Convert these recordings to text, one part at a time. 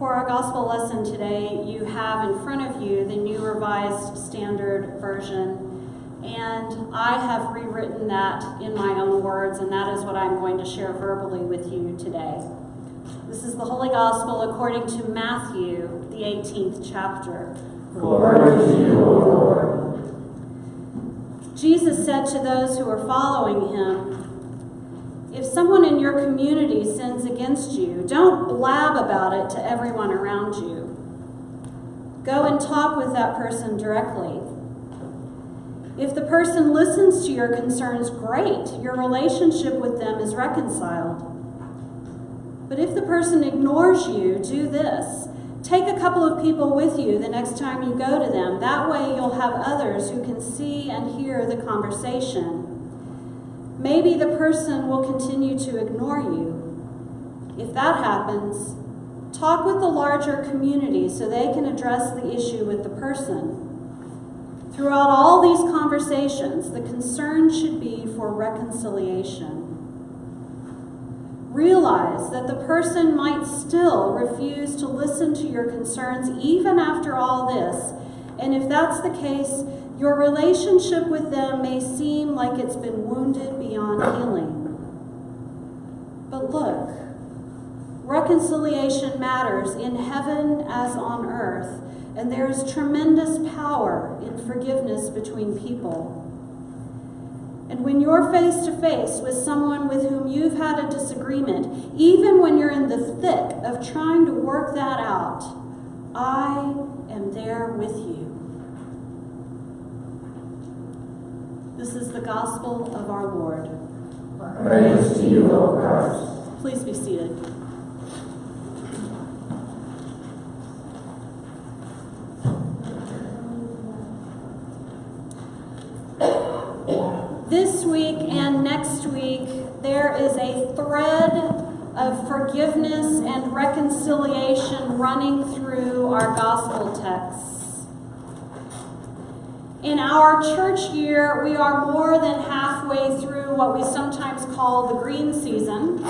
For our gospel lesson today, you have in front of you the New Revised Standard Version, and I have rewritten that in my own words, and that is what I'm going to share verbally with you today. This is the Holy Gospel according to Matthew, the 18th chapter. Glory to you, O Lord. Jesus said to those who were following him, "If someone in your community sins against you, don't blab about it to everyone around you. Go and talk with that person directly. If the person listens to your concerns, great, your relationship with them is reconciled. But if the person ignores you, do this. Take a couple of people with you the next time you go to them. That way you'll have others who can see and hear the conversation. Maybe the person will continue to ignore you. If that happens, talk with the larger community so they can address the issue with the person. Throughout all these conversations, the concern should be for reconciliation. Realize that the person might still refuse to listen to your concerns even after all this, and if that's the case, your relationship with them may seem like it's been wounded beyond healing. But look, reconciliation matters in heaven as on earth, and there is tremendous power in forgiveness between people. And when you're face to face with someone with whom you've had a disagreement, even when you're in the thick of trying to work that out, I am there with you. This is the gospel of our Lord. Praise to you, O Christ. Please be seated. This week and next week, there is a thread of forgiveness and reconciliation running through our gospel texts. In our church year, we are more than halfway through what we sometimes call the green season,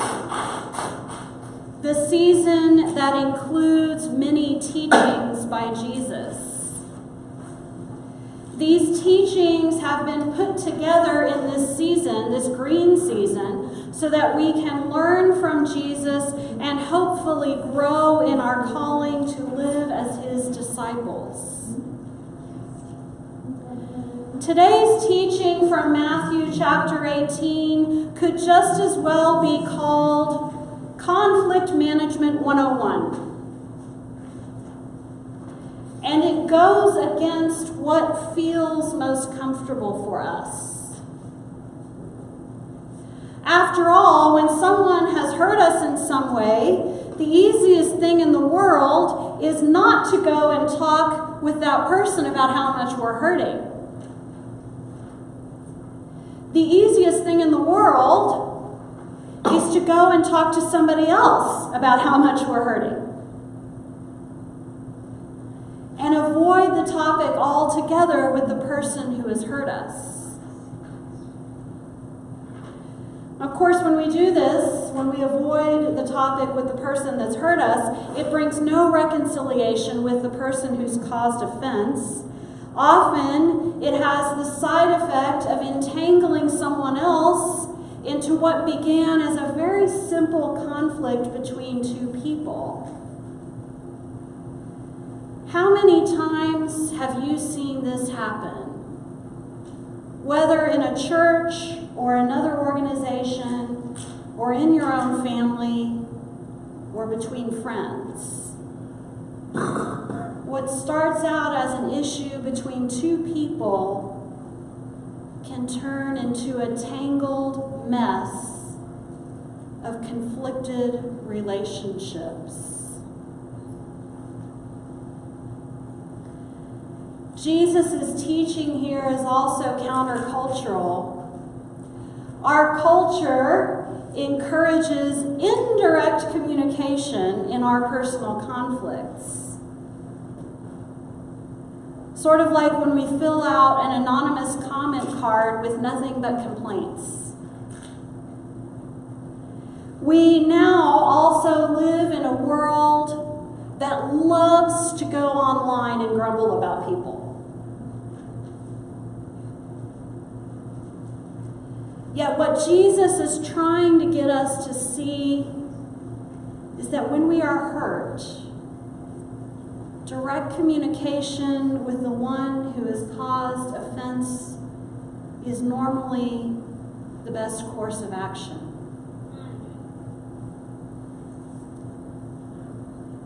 the season that includes many teachings by Jesus. These teachings have been put together in this season, this green season, so that we can learn from Jesus and hopefully grow in our calling to live as his disciples. Today's teaching from Matthew chapter 18 could just as well be called Conflict Management 101. And it goes against what feels most comfortable for us. After all, when someone has hurt us in some way, the easiest thing in the world is not to go and talk with that person about how much we're hurting. The easiest thing in the world is to go and talk to somebody else about how much we're hurting. And avoid the topic altogether with the person who has hurt us. Of course, when we do this, when we avoid the topic with the person that's hurt us, it brings no reconciliation with the person who's caused offense. Often, it has the side effect of entangling someone else into what began as a very simple conflict between two people. How many times have you seen this happen? Whether in a church or another organization, or in your own family, or between friends. What starts out as an issue between two people can turn into a tangled mess of conflicted relationships. Jesus' teaching here is also countercultural. Our culture encourages indirect communication in our personal conflicts. Sort of like when we fill out an anonymous comment card with nothing but complaints. We now also live in a world that loves to go online and grumble about people. Yet what Jesus is trying to get us to see is that when we are hurt, direct communication with the one who has caused offense is normally the best course of action.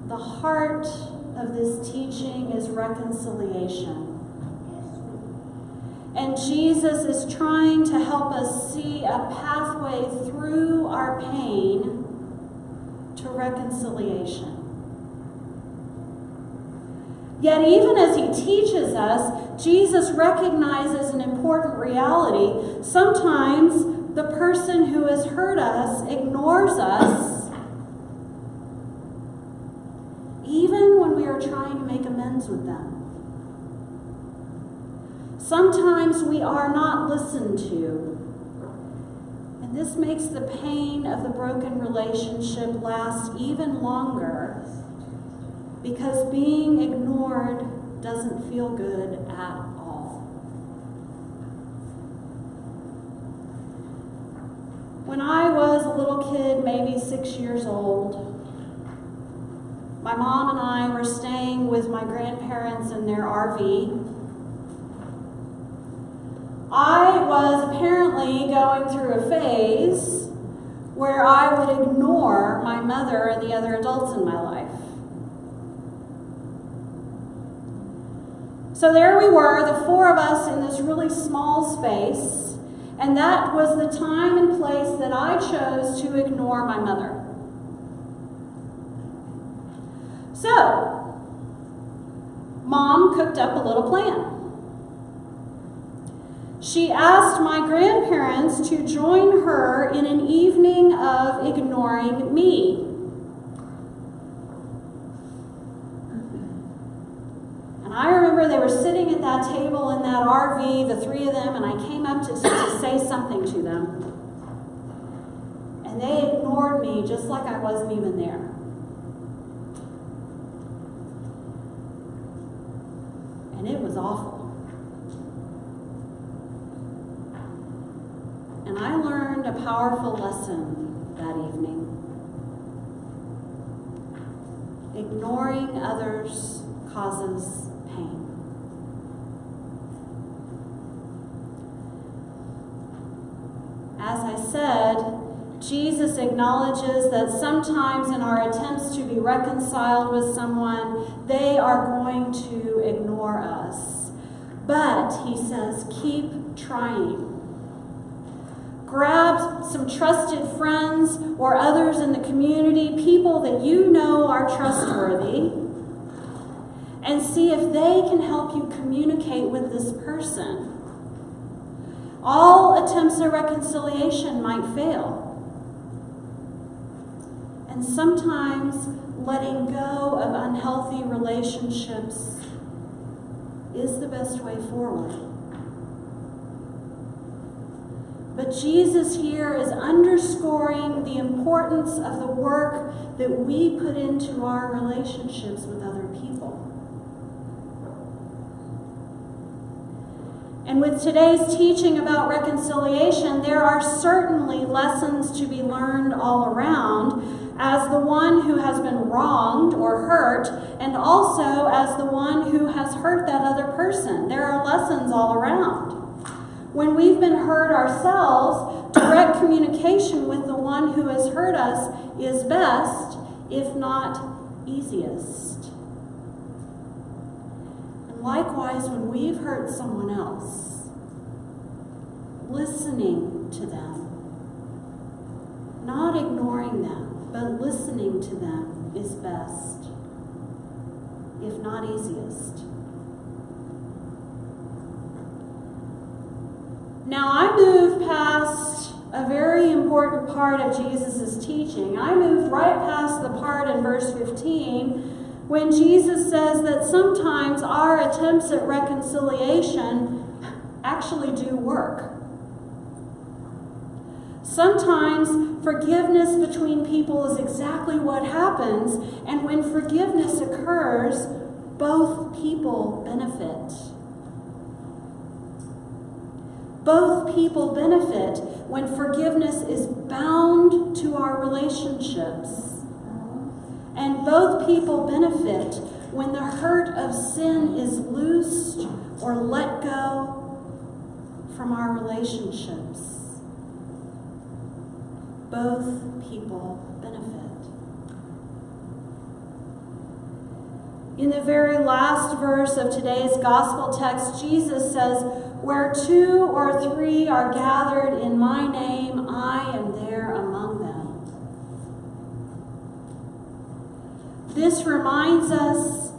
The heart of this teaching is reconciliation. And Jesus is trying to help us see a pathway through our pain to reconciliation. Yet even as he teaches us, Jesus recognizes an important reality. Sometimes the person who has hurt us ignores us, even when we are trying to make amends with them. Sometimes we are not listened to, and this makes the pain of the broken relationship last even longer, because being ignored doesn't feel good at all. When I was a little kid, maybe 6 years old, my mom and I were staying with my grandparents in their RV. I was apparently going through a phase where I would ignore my mother and the other adults in my life. So there we were, the four of us in this really small space, and that was the time and place that I chose to ignore my mother. So, Mom cooked up a little plan. She asked my grandparents to join her in an evening of ignoring me. And I remember they were sitting at that table in that RV, the three of them, and I came up to say something to them. And they ignored me just like I wasn't even there. And it was awful. And I learned a powerful lesson that evening. Ignoring others causes pain. As I said, Jesus acknowledges that sometimes in our attempts to be reconciled with someone, they are going to ignore us. But, he says, keep trying. Grab some trusted friends or others in the community, people that you know are trustworthy, and see if they can help you communicate with this person. All attempts at reconciliation might fail. And sometimes letting go of unhealthy relationships is the best way forward. But Jesus here is underscoring the importance of the work that we put into our relationships with other people. And with today's teaching about reconciliation, there are certainly lessons to be learned all around as the one who has been wronged or hurt, and also as the one who has hurt that other person. There are lessons all around. When we've been hurt ourselves, direct communication with the one who has hurt us is best, if not easiest. And likewise, when we've hurt someone else, listening to them, not ignoring them, but listening to them is best, if not easiest. Now, I moved past a very important part of Jesus' teaching. I moved right past the part in verse 15 when Jesus says that sometimes our attempts at reconciliation actually do work. Sometimes forgiveness between people is exactly what happens, and when forgiveness occurs, both people benefit. Both people benefit when forgiveness is bound to our relationships. And both people benefit when the hurt of sin is loosed or let go from our relationships. Both people benefit. In the very last verse of today's gospel text, Jesus says, "Where 2 or 3 are gathered in my name, I am there among them." This reminds us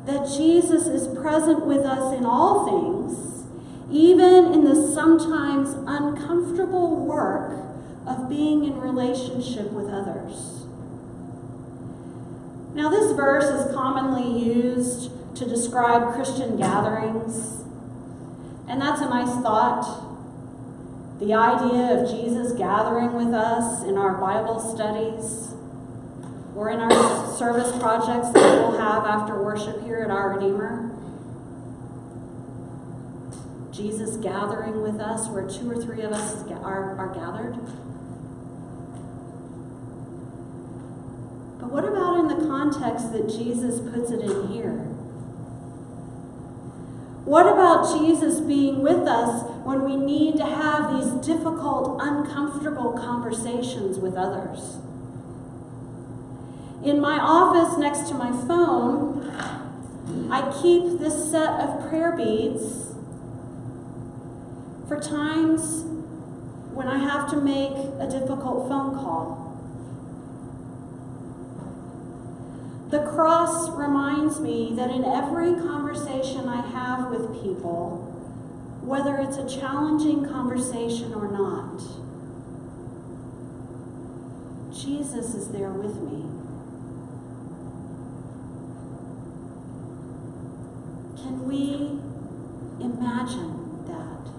that Jesus is present with us in all things, even in the sometimes uncomfortable work of being in relationship with others. Now, this verse is commonly used to describe Christian gatherings, and that's a nice thought. The idea of Jesus gathering with us in our Bible studies or in our service projects that we'll have after worship here at Our Redeemer. Jesus gathering with us where 2 or 3 of us are gathered. But what about in the context that Jesus puts it in here? What about Jesus being with us when we need to have these difficult, uncomfortable conversations with others? In my office next to my phone, I keep this set of prayer beads for times when I have to make a difficult phone call. The cross reminds me that in every conversation I have with people, whether it's a challenging conversation or not, Jesus is there with me. Can we imagine that?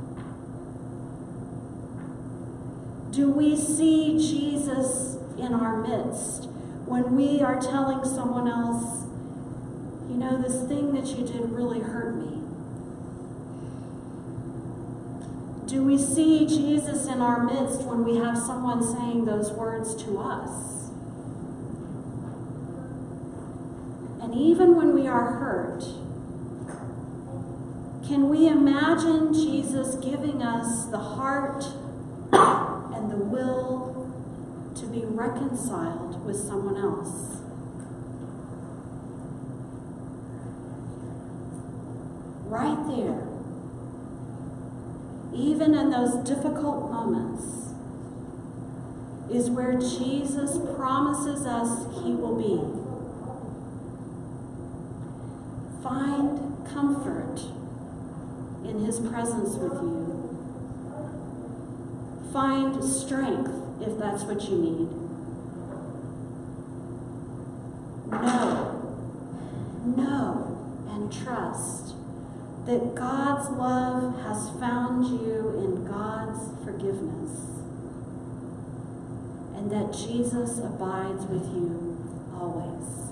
Do we see Jesus in our midst when we are telling someone else, you know, this thing that you did really hurt me? Do we see Jesus in our midst when we have someone saying those words to us? And even when we are hurt, can we imagine Jesus giving us the heart and the will to be reconciled with someone else? Right there, even in those difficult moments, is where Jesus promises us he will be. Find comfort in his presence with you. Find strength if that's what you need. Know and trust that God's love has found you in God's forgiveness, and that Jesus abides with you always.